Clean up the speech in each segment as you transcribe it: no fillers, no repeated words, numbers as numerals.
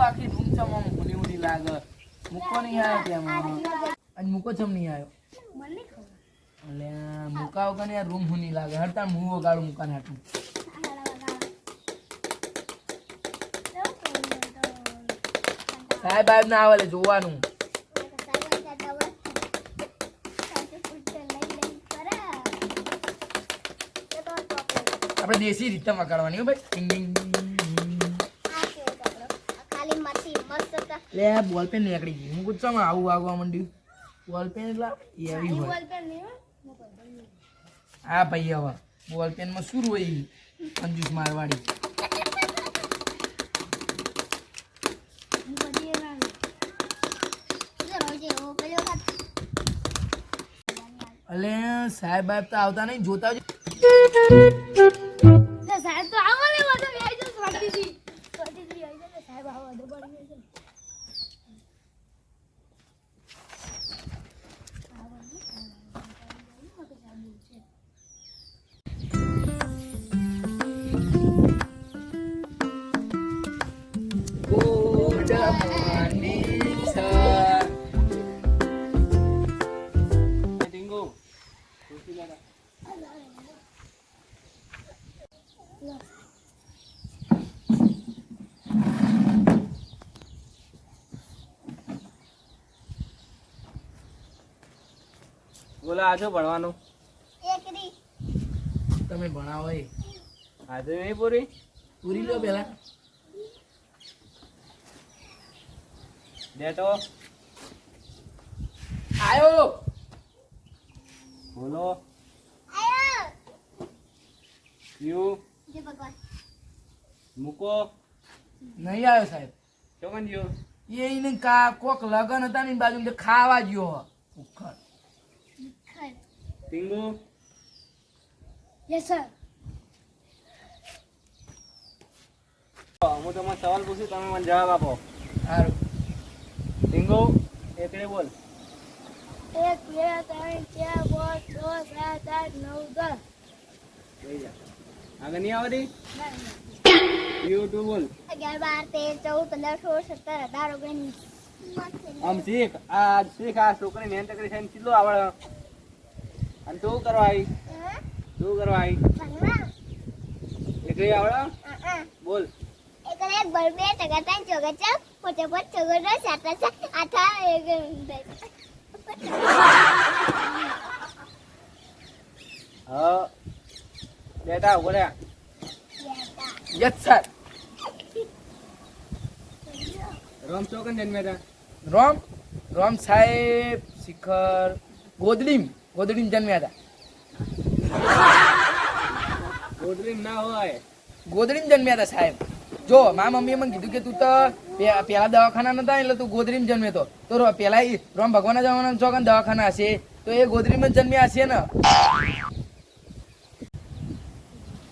આખી રૂમ ચમ ભૂલી ભૂલી લાગે મૂકો નહીં આવ્યો ત્યાં અને મૂકો ચમ નહીં આવ્યો એટલે મૂકા વગર યાર રૂમ હું નહીં લાગે હડતા હું વગાડું મૂકા નાખું સાહેબ ના આવે જોવાનું આપણે દેશી રીતે વગાડવાની હો ભાઈ લે બોલ પેન નીકળી ગઈ હું ગુસ્સામાં આવું આગવા માંડ્યું બોલ પેન એટલે એવી હોય હા ભાઈ હવે બોલ પેનમાં શું હોય કંજૂસ મારવાડી અલે સાહેબ બાપ તો આવતા નહીં જોતા સાહેબ તો આવો ને વાતો આવી તો સ્વાતીજી આવી તો સાહેબ આવો અદર પડી ગયો બોલો આજો ભણવાનું એકરી તમે ભણાવો એ આજે નહીં પૂરી પૂરી લો પેલા ડેટો આયો બોલો આયો યુ જય ભગવાન મૂકો નહીં આવ્યો સાહેબ ચોકન જ્યો એને કા કોક લગન હતા ને બાજુ ખાવા ગયો ઉખડ ટીંગુ યસ સર હું તમને સવાલ પૂછું તમે મને જવાબ આપો સારું ટીંગુ એકડે બોલ 1 2 3 4 5 6 7 8 9 10 લઈ જા આગળ નહીં આવતી યુ ટુ બોલ 11 12 13 14 15 16 17 18 19 આમ શીખ આ છોકરી મહેનત કરી છે કેટલો આવડે અને તું કરવા આવી તું કરવા આવી એકડે આવડે બોલ એક બળ 2 ટકા 3 ચોગા 4 5 ચોગા 7 8 હા બેટા બોલે યસ સર રોમ ચોકન જન્મ્યા હતા રોમ રોમ સાહેબ શિખર ગોદડીમ જન્મ્યા હતા ગોડરીમ ના હોય ગોદડીમ જન્મ્યા હતા સાહેબ જો મારા મમ્મીએ મને કીધું કે તું તો પેલા દવાખાના નતા એટલે તું ગોદડીમ જન્મ્યો તો પેલા રોમ ભગવાન જવાના ચોકન દવાખાના હશે તો એ ગોદડીમ જ જન્મ્યા હશે ને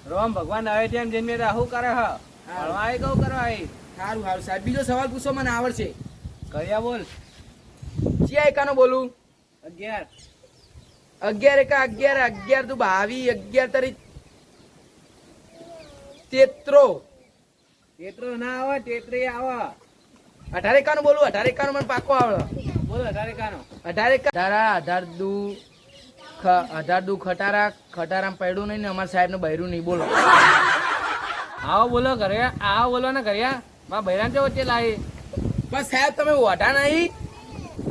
રોમ ભગવાન આવે તેમ જન્મ્યા હતા શું કરે હ ભણવા આવી કહું કરવા આવી સારું સારું સાહેબ બીજો સવાલ પૂછો મને આવડશે કર્યા બોલ ક્યાં એકાનો બોલું 11 11 એકા 11 11 તું 22 11 તારી તેત્રો તેત્રો ના આવે તેત્રી આવે 18 એકાનો બોલું 18 એકાનો મને પાકો આવડે બોલો તારે કાનો 18 એકા 18 દુ ખટારા ખટારામ પડ્યું નહીં ને અમારા સાહેબ ને બૈરું નહીં બોલો આવો બોલો કર્યા આવો બોલો ને કર્યા માં બૈરાન છે વચ્ચે લાવી બસ સાહેબ તમે ઓઢા નહીં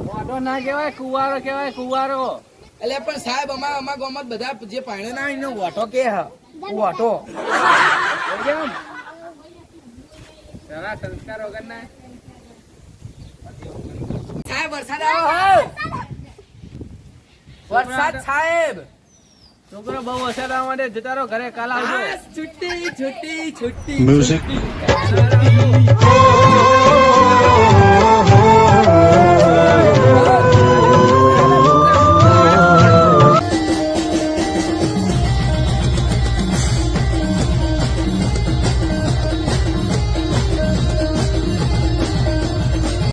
મોટો ના કહેવાય કુવારો કહેવાય કુવારો એટલે પણ સાહેબ અમારા ગામમાં બધા જે પાણી ના એને ઓઢો કે હ ઓઢો કેમ સારા સંસ્કાર વગર ના સાહેબ વરસાદ આવ્યો વરસાદ સાહેબ છોકરો બહુ વરસાદ આવવા માટે જતા રહો ઘરે કાલ આવજો છુટ્ટી છુટ્ટી છુટ્ટી Music. છુટ્ટી.